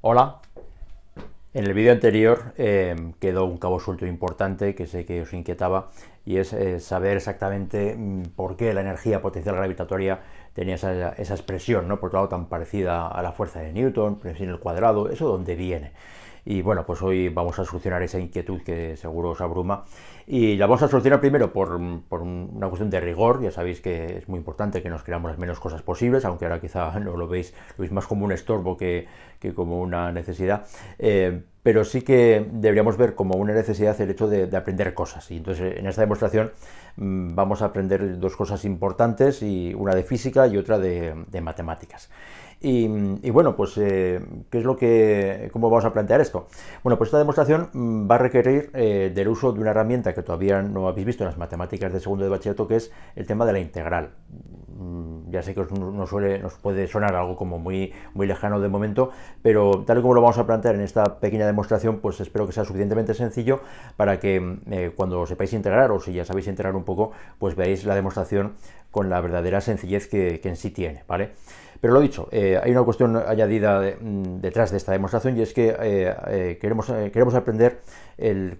Hola, en el vídeo anterior quedó un cabo suelto importante que sé que os inquietaba y es saber exactamente por qué la energía potencial gravitatoria tenía esa expresión, ¿no? Por otro lado tan parecida a la fuerza de Newton, presión al cuadrado, eso dónde viene. Y bueno, pues hoy vamos a solucionar esa inquietud que seguro os abruma. Y la vamos a solucionar primero por una cuestión de rigor. Ya sabéis que es muy importante que nos creamos las menos cosas posibles, aunque ahora quizá no lo veis más como un estorbo que como una necesidad. Pero sí que deberíamos ver como una necesidad el hecho de aprender cosas. Y entonces en esta demostración vamos a aprender dos cosas importantes, y una de física y otra de matemáticas. Y bueno, pues, ¿qué es cómo vamos a plantear esto? Bueno, pues esta demostración va a requerir del uso de una herramienta que todavía no habéis visto en las matemáticas de segundo de bachillerato, que es el tema de la integral. Ya sé que nos puede sonar algo como muy lejano de momento, pero tal y como lo vamos a plantear en esta pequeña demostración, pues espero que sea suficientemente sencillo para que cuando sepáis integrar, o si ya sabéis integrar un poco, pues veáis la demostración con la verdadera sencillez que en sí tiene, ¿vale? Pero lo dicho, hay una cuestión añadida detrás de esta demostración, y es que queremos aprender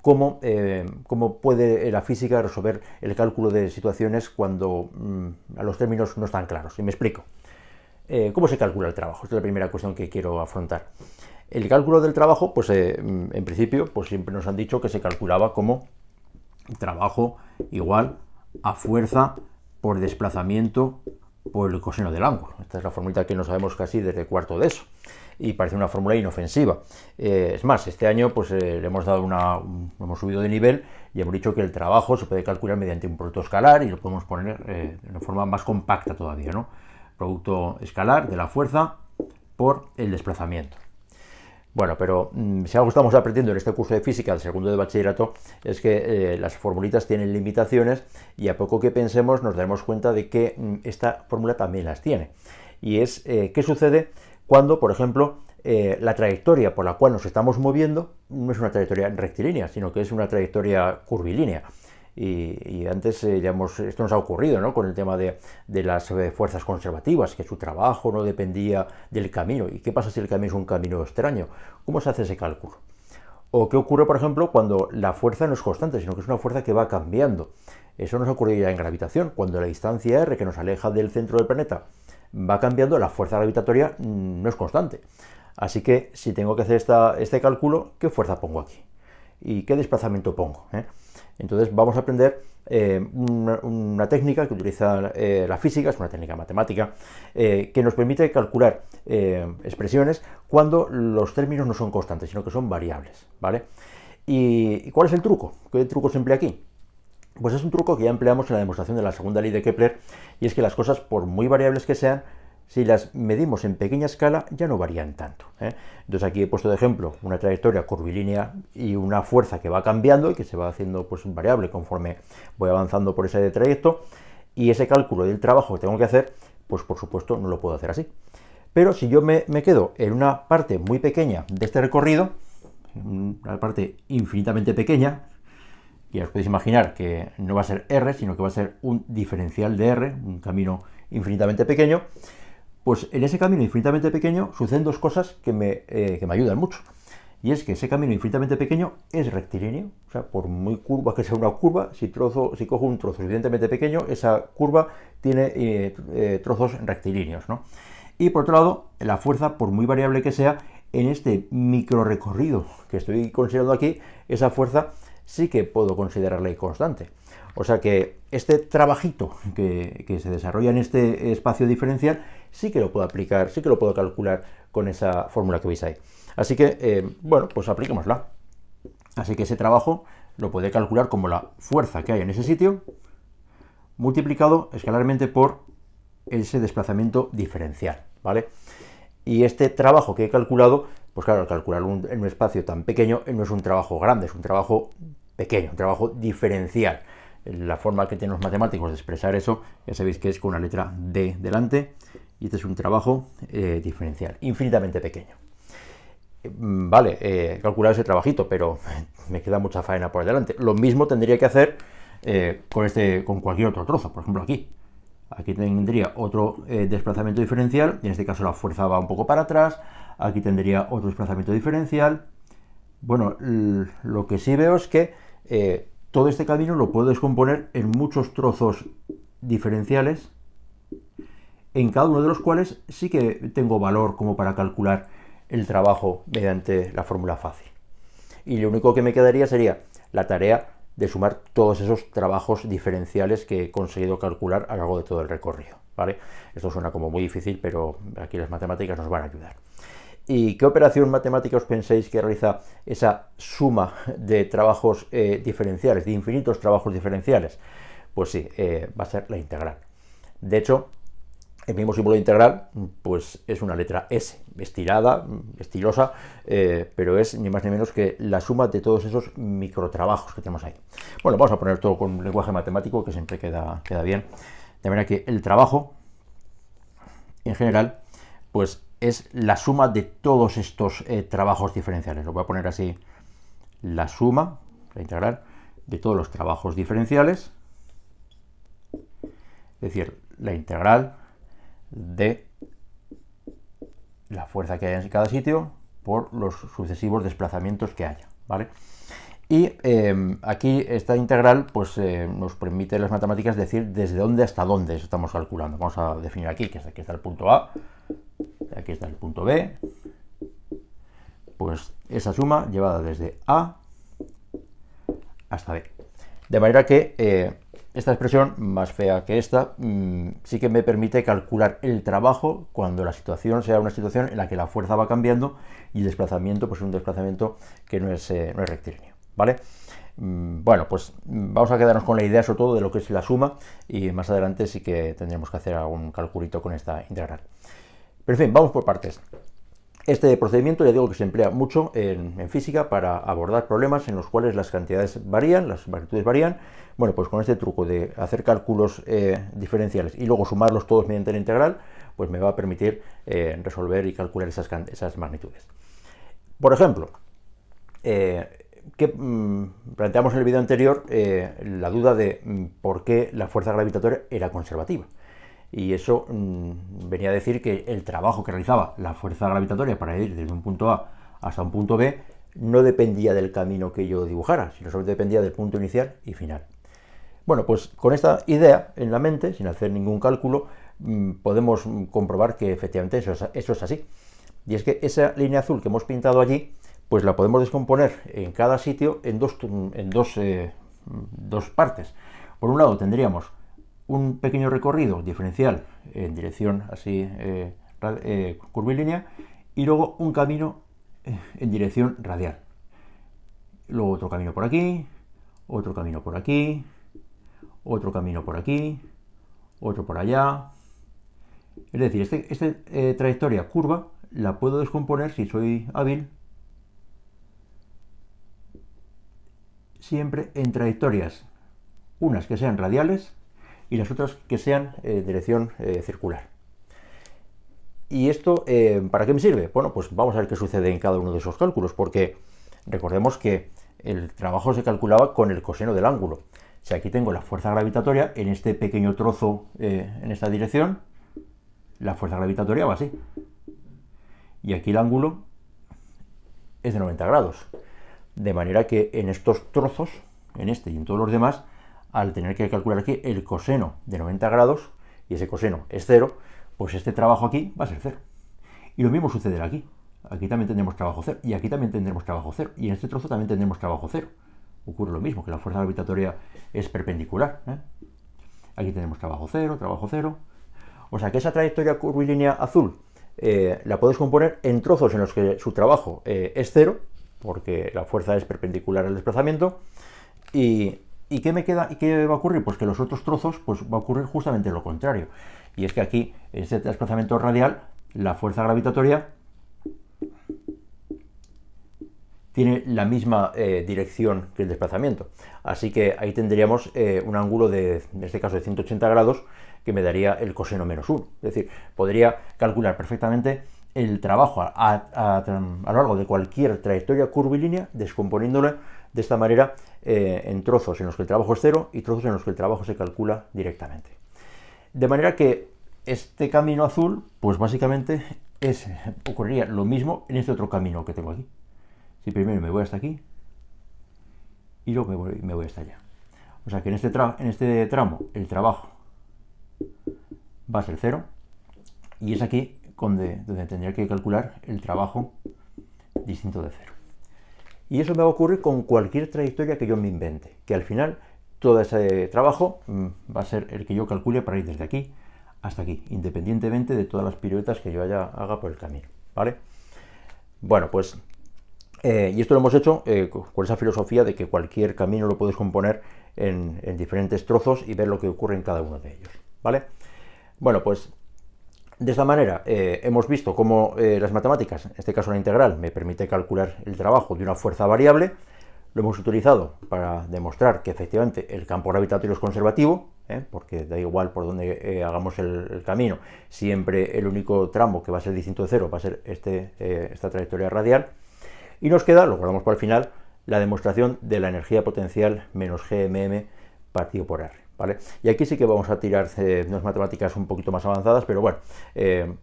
cómo puede la física resolver el cálculo de situaciones cuando los términos no están claros. Y me explico. ¿Cómo se calcula el trabajo? Esta es la primera cuestión que quiero afrontar. El cálculo del trabajo, pues en principio, pues siempre nos han dicho que se calculaba como trabajo igual a fuerza por desplazamiento por el coseno del ángulo. Esta es la formulita que no sabemos casi desde cuarto de eso, y parece una fórmula inofensiva. Es más, este año pues le hemos dado hemos subido de nivel y hemos dicho que el trabajo se puede calcular mediante un producto escalar, y lo podemos poner de una forma más compacta todavía, ¿no? Producto escalar de la fuerza por el desplazamiento. Bueno, pero si algo estamos aprendiendo en este curso de física del segundo de bachillerato es que las formulitas tienen limitaciones, y a poco que pensemos nos daremos cuenta de que esta fórmula también las tiene. Y es qué sucede cuando, por ejemplo, la trayectoria por la cual nos estamos moviendo no es una trayectoria rectilínea, sino que es una trayectoria curvilínea. Y antes esto nos ha ocurrido, ¿no? Con el tema de las fuerzas conservativas, que su trabajo no dependía del camino. ¿Y qué pasa si el camino es un camino extraño? ¿Cómo se hace ese cálculo? ¿O qué ocurre, por ejemplo, cuando la fuerza no es constante, sino que es una fuerza que va cambiando? Eso nos ocurre ya en gravitación. Cuando la distancia r, que nos aleja del centro del planeta, va cambiando, la fuerza gravitatoria no es constante. Así que si tengo que hacer este cálculo, ¿qué fuerza pongo aquí? ¿Y qué desplazamiento pongo? Entonces vamos a aprender una técnica que utiliza la física, es una técnica matemática, que nos permite calcular expresiones cuando los términos no son constantes, sino que son variables, ¿vale? ¿Y cuál es el truco? ¿Qué truco se emplea aquí? Pues es un truco que ya empleamos en la demostración de la segunda ley de Kepler, y es que las cosas, por muy variables que sean, si las medimos en pequeña escala, ya no varían tanto. Entonces aquí he puesto de ejemplo una trayectoria curvilínea y una fuerza que va cambiando y que se va haciendo pues variable conforme voy avanzando por ese trayecto, y ese cálculo del trabajo que tengo que hacer, pues por supuesto no lo puedo hacer así. Pero si yo me quedo en una parte muy pequeña de este recorrido, una parte infinitamente pequeña, ya os podéis imaginar que no va a ser R, sino que va a ser un diferencial de R, un camino infinitamente pequeño, pues en ese camino infinitamente pequeño suceden dos cosas que me ayudan mucho. Y es que ese camino infinitamente pequeño es rectilíneo. O sea, por muy curva que sea una curva, si cojo un trozo suficientemente pequeño, esa curva tiene trozos rectilíneos, ¿no? Y por otro lado, la fuerza, por muy variable que sea, en este micro recorrido que estoy considerando aquí, esa fuerza sí que puedo considerarla constante. O sea que este trabajito que se desarrolla en este espacio diferencial sí que lo puedo aplicar, sí que lo puedo calcular con esa fórmula que veis ahí. Así que, bueno, pues apliquémosla. Así que ese trabajo lo puede calcular como la fuerza que hay en ese sitio multiplicado escalarmente por ese desplazamiento diferencial, ¿vale? Y este trabajo que he calculado, pues claro, al calcularlo en un espacio tan pequeño, no es un trabajo grande, es un trabajo pequeño, un trabajo diferencial. La forma que tienen los matemáticos de expresar eso, ya sabéis que es con una letra D delante, y este es un trabajo diferencial, infinitamente pequeño. Vale, he calculado ese trabajito, pero me queda mucha faena por delante. Lo mismo tendría que hacer con cualquier otro trozo, por ejemplo aquí. Aquí tendría otro desplazamiento diferencial, en este caso la fuerza va un poco para atrás, aquí tendría otro desplazamiento diferencial. Bueno, lo que sí veo es que todo este camino lo puedo descomponer en muchos trozos diferenciales, en cada uno de los cuales sí que tengo valor como para calcular el trabajo mediante la fórmula fácil. Y lo único que me quedaría sería la tarea de sumar todos esos trabajos diferenciales que he conseguido calcular a lo largo de todo el recorrido, ¿vale? Esto suena como muy difícil, pero aquí las matemáticas nos van a ayudar. ¿Y qué operación matemática os pensáis que realiza esa suma de trabajos diferenciales, de infinitos trabajos diferenciales? Pues sí, va a ser la integral. De hecho, el mismo símbolo de integral pues es una letra S, estirada, estilosa, pero es ni más ni menos que la suma de todos esos microtrabajos que tenemos ahí. Bueno, vamos a poner todo con lenguaje matemático, que siempre queda bien. De manera que el trabajo, en general, pues es la suma de todos estos trabajos diferenciales. Lo voy a poner así, la suma, la integral, de todos los trabajos diferenciales, es decir, la integral de la fuerza que haya en cada sitio por los sucesivos desplazamientos que haya, ¿vale? Y aquí esta integral pues nos permite en las matemáticas decir desde dónde hasta dónde estamos calculando. Vamos a definir aquí que aquí está el punto A, aquí está el punto B, pues esa suma llevada desde A hasta B. De manera que esta expresión, más fea que esta, sí que me permite calcular el trabajo cuando la situación sea una situación en la que la fuerza va cambiando y el desplazamiento pues es un desplazamiento que no es rectilíneo, ¿vale? Bueno, pues vamos a quedarnos con la idea sobre todo de lo que es la suma y más adelante sí que tendremos que hacer algún calculito con esta integral. Pero en fin, vamos por partes. Este procedimiento ya digo que se emplea mucho en física para abordar problemas en los cuales las cantidades varían, las magnitudes varían. Bueno, pues con este truco de hacer cálculos diferenciales y luego sumarlos todos mediante la integral, pues me va a permitir resolver y calcular esas magnitudes. Por ejemplo, planteamos en el vídeo anterior la duda de por qué la fuerza gravitatoria era conservativa. Y eso venía a decir que el trabajo que realizaba la fuerza gravitatoria para ir desde un punto A hasta un punto B no dependía del camino que yo dibujara, sino solo dependía del punto inicial y final. Bueno, pues con esta idea en la mente, sin hacer ningún cálculo, podemos comprobar que efectivamente eso es así. Y es que esa línea azul que hemos pintado allí, pues la podemos descomponer en cada sitio en dos partes. Por un lado tendríamos un pequeño recorrido diferencial en dirección así curvilínea y luego un camino en dirección radial. Luego otro camino por aquí, otro camino por aquí, otro camino por aquí, otro por allá. Es decir, esta trayectoria curva la puedo descomponer, si soy hábil, siempre en trayectorias, unas que sean radiales y las otras que sean dirección circular. ¿Y esto para qué me sirve? Bueno, pues vamos a ver qué sucede en cada uno de esos cálculos, porque recordemos que el trabajo se calculaba con el coseno del ángulo. Si aquí tengo la fuerza gravitatoria en este pequeño trozo en esta dirección, la fuerza gravitatoria va así. Y aquí el ángulo es de 90 grados. De manera que en estos trozos, en este y en todos los demás, al tener que calcular aquí el coseno de 90 grados, y ese coseno es 0, pues este trabajo aquí va a ser 0. Y lo mismo sucederá aquí. Aquí también tendremos trabajo 0, y aquí también tendremos trabajo 0, y en este trozo también tendremos trabajo 0. Ocurre lo mismo, que la fuerza gravitatoria es perpendicular. Aquí tenemos trabajo 0, trabajo 0. O sea que esa trayectoria curvilínea azul la puedes componer en trozos en los que su trabajo es 0, porque la fuerza es perpendicular al desplazamiento. ¿Y qué me queda? ¿Y qué va a ocurrir? Pues que los otros trozos pues va a ocurrir justamente lo contrario. Y es que aquí, en este desplazamiento radial, la fuerza gravitatoria tiene la misma dirección que el desplazamiento. Así que ahí tendríamos un ángulo en este caso de 180 grados, que me daría el coseno menos 1. Es decir, podría calcular perfectamente el trabajo a lo largo de cualquier trayectoria curvilínea, descomponiéndola de esta manera en trozos en los que el trabajo es 0 y trozos en los que el trabajo se calcula directamente. De manera que este camino azul, pues básicamente ocurriría lo mismo en este otro camino que tengo aquí. Si primero me voy hasta aquí y luego me voy hasta allá. O sea que en este tramo el trabajo va a ser 0 y es aquí donde tendría que calcular el trabajo distinto de 0. Y eso me va a ocurrir con cualquier trayectoria que yo me invente, que al final todo ese trabajo va a ser el que yo calcule para ir desde aquí hasta aquí, independientemente de todas las piruetas que yo haga por el camino, ¿vale? Bueno, pues, y esto lo hemos hecho con esa filosofía de que cualquier camino lo puedes componer en diferentes trozos y ver lo que ocurre en cada uno de ellos, ¿vale? Bueno, pues de esta manera hemos visto cómo las matemáticas, en este caso la integral, me permite calcular el trabajo de una fuerza variable. Lo hemos utilizado para demostrar que efectivamente el campo gravitatorio es conservativo, porque da igual por donde hagamos el camino, siempre el único tramo que va a ser distinto de 0 va a ser esta trayectoria radial. Y nos queda, lo guardamos para el final, la demostración de la energía potencial menos GMM partido por R. ¿Vale? Y aquí sí que vamos a tirar unas matemáticas un poquito más avanzadas, pero bueno,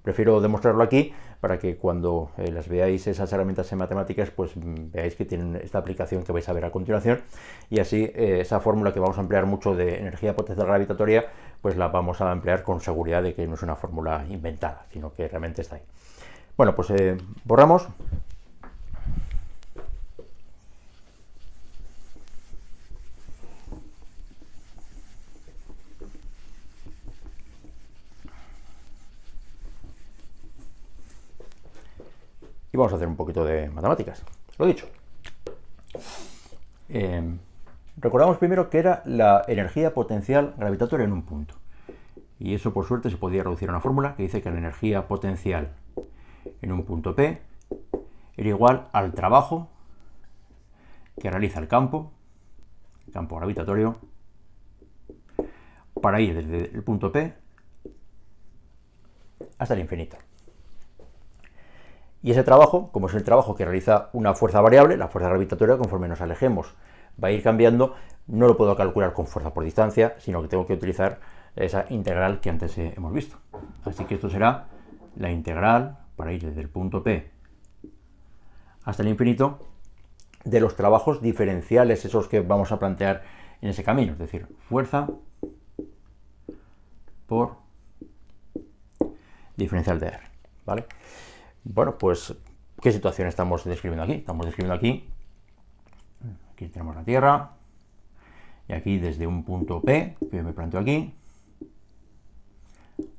prefiero demostrarlo aquí para que cuando las veáis esas herramientas en matemáticas, pues veáis que tienen esta aplicación que vais a ver a continuación, y así esa fórmula que vamos a emplear mucho de energía potencial gravitatoria, pues la vamos a emplear con seguridad de que no es una fórmula inventada, sino que realmente está ahí. Bueno, pues borramos. Y vamos a hacer un poquito de matemáticas. Lo dicho. Recordamos primero que era la energía potencial gravitatoria en un punto. Y eso, por suerte, se podía reducir a una fórmula que dice que la energía potencial en un punto P era igual al trabajo que realiza el campo gravitatorio, para ir desde el punto P hasta el infinito. Y ese trabajo, como es el trabajo que realiza una fuerza variable, la fuerza gravitatoria, conforme nos alejemos va a ir cambiando, no lo puedo calcular con fuerza por distancia, sino que tengo que utilizar esa integral que antes hemos visto. Así que esto será la integral, para ir desde el punto P hasta el infinito, de los trabajos diferenciales, esos que vamos a plantear en ese camino, es decir, fuerza por diferencial de R, ¿vale? Bueno, pues, ¿qué situación estamos describiendo aquí? Estamos describiendo aquí tenemos la Tierra, y aquí desde un punto P, que me planteo aquí,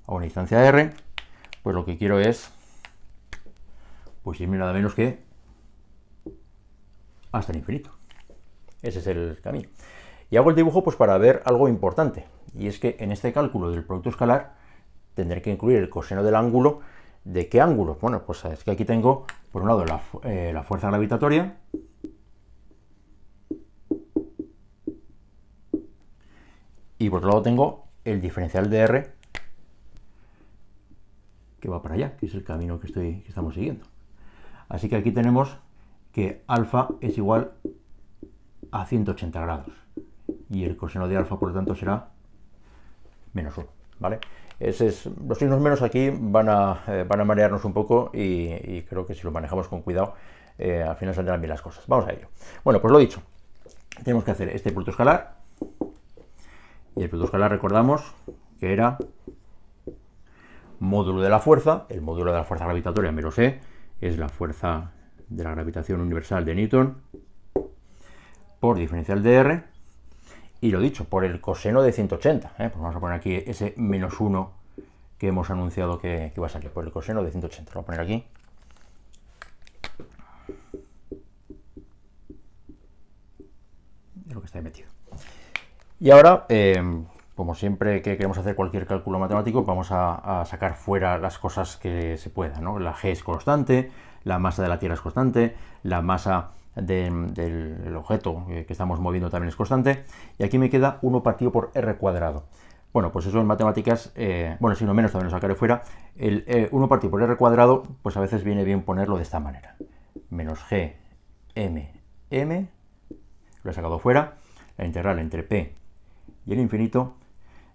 a una distancia R, pues lo que quiero es, pues irme nada menos que hasta el infinito. Ese es el camino. Y hago el dibujo pues para ver algo importante, y es que en este cálculo del producto escalar tendré que incluir el coseno del ángulo. ¿De qué ángulo? Bueno, pues es que aquí tengo, por un lado, la fuerza gravitatoria, y por otro lado tengo el diferencial de R, que va para allá, que es el camino que estamos siguiendo. Así que aquí tenemos que alfa es igual a 180 grados, y el coseno de alfa, por lo tanto, será menos 1, ¿vale? Los signos menos aquí van a marearnos un poco, y creo que si lo manejamos con cuidado, al final saldrán bien las cosas. Vamos a ello. Bueno, pues lo dicho, tenemos que hacer este producto escalar, y el producto escalar recordamos que era módulo de la fuerza. El módulo de la fuerza gravitatoria me lo sé, es la fuerza de la gravitación universal de Newton por diferencial de R, y lo dicho, por el coseno de 180, pues vamos a poner aquí ese menos 1 que hemos anunciado que va a salir, por el coseno de 180. Lo voy a poner aquí. Es lo que está ahí metido. Y ahora, como siempre que queremos hacer cualquier cálculo matemático, vamos a sacar fuera las cosas que se puedan, ¿no? La G es constante, la masa de la Tierra es constante, la masa del objeto que estamos moviendo también es constante, y aquí me queda 1 partido por R cuadrado. Bueno, pues eso en matemáticas, bueno, si no menos también lo sacaré fuera. El 1 partido por R cuadrado, pues a veces viene bien ponerlo de esta manera. Menos G, M, lo he sacado fuera, la integral entre P y el infinito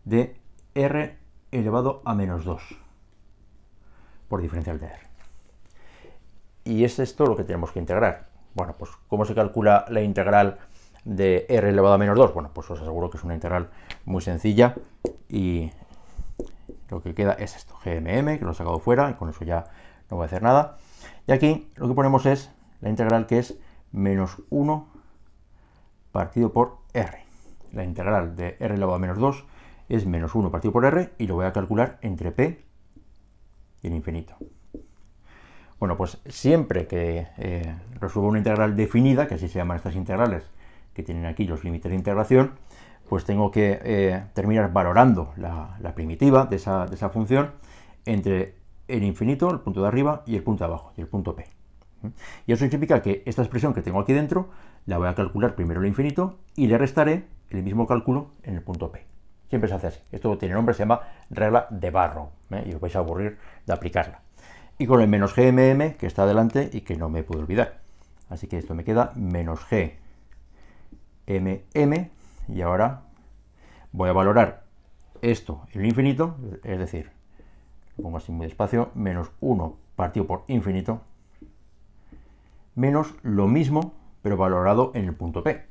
de R elevado a menos 2 por diferencial de R. Y es esto lo que tenemos que integrar. Bueno, pues ¿cómo se calcula la integral de R elevado a menos 2? Bueno, pues os aseguro que es una integral muy sencilla y lo que queda es esto, GMM, que lo he sacado fuera y con eso ya no voy a hacer nada. Y aquí lo que ponemos es la integral que es menos 1 partido por R. La integral de R elevado a menos 2 es menos 1 partido por R y lo voy a calcular entre P y el infinito. Bueno, pues siempre que resuelvo una integral definida, que así se llaman estas integrales que tienen aquí los límites de integración, pues tengo que terminar valorando la primitiva de esa función entre el infinito, el punto de arriba, y el punto de abajo, y el punto P. Y eso significa que esta expresión que tengo aquí dentro la voy a calcular primero el infinito y le restaré el mismo cálculo en el punto P. Siempre se hace así. Esto tiene nombre, se llama regla de Barrow, y os vais a aburrir de aplicarla. Y con el menos GMM que está delante y que no me puedo olvidar. Así que esto me queda menos GMM y ahora voy a valorar esto en el infinito, es decir, lo pongo así muy despacio, menos 1 partido por infinito, menos lo mismo, pero valorado en el punto P,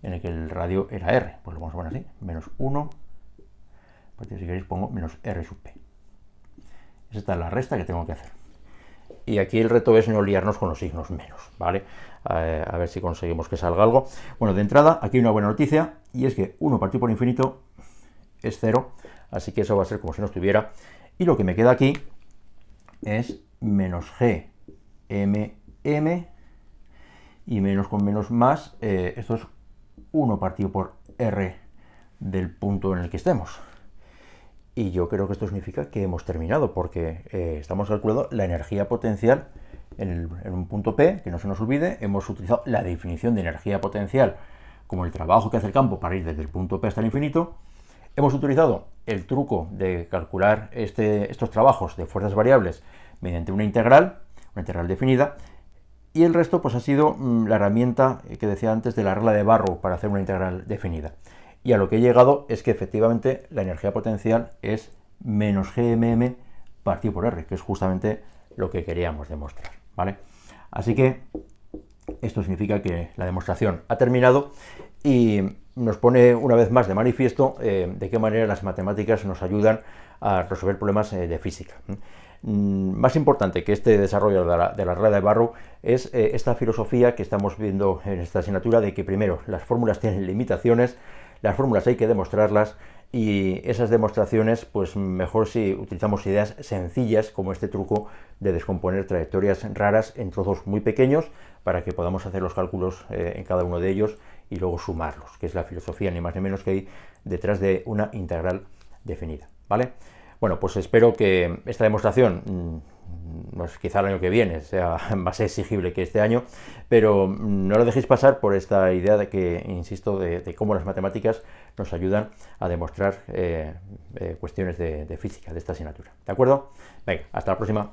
en el que el radio era R. Pues lo vamos a poner así, menos 1, si queréis pongo menos R sub P. Esta es la resta que tengo que hacer. Y aquí el reto es no liarnos con los signos menos, ¿vale? A ver si conseguimos que salga algo. Bueno, de entrada, aquí hay una buena noticia, y es que 1 partido por infinito es 0, así que eso va a ser como si no estuviera. Y lo que me queda aquí es menos GMM, y menos con menos más, esto es 1 partido por R del punto en el que estemos. Y yo creo que esto significa que hemos terminado, porque estamos calculando la energía potencial en un punto P, que no se nos olvide. Hemos utilizado la definición de energía potencial como el trabajo que hace el campo para ir desde el punto P hasta el infinito. Hemos utilizado el truco de calcular estos trabajos de fuerzas variables mediante una integral definida, y el resto pues ha sido la herramienta que decía antes de la regla de Barrow para hacer una integral definida. Y a lo que he llegado es que efectivamente la energía potencial es menos GMM partido por R, que es justamente lo que queríamos demostrar, ¿vale? Así que esto significa que la demostración ha terminado y nos pone una vez más de manifiesto de qué manera las matemáticas nos ayudan a resolver problemas de física. Más importante que este desarrollo de la regla de Barrow es esta filosofía que estamos viendo en esta asignatura de que primero las fórmulas tienen limitaciones, las fórmulas hay que demostrarlas, y esas demostraciones pues mejor si utilizamos ideas sencillas como este truco de descomponer trayectorias raras en trozos muy pequeños para que podamos hacer los cálculos en cada uno de ellos y luego sumarlos, que es la filosofía ni más ni menos que hay detrás de una integral definida, ¿vale? Bueno, pues espero que esta demostración, pues quizá el año que viene sea más exigible que este año, pero no lo dejéis pasar por esta idea de que, insisto, de cómo las matemáticas nos ayudan a demostrar cuestiones de física de esta asignatura. ¿De acuerdo? Venga, hasta la próxima.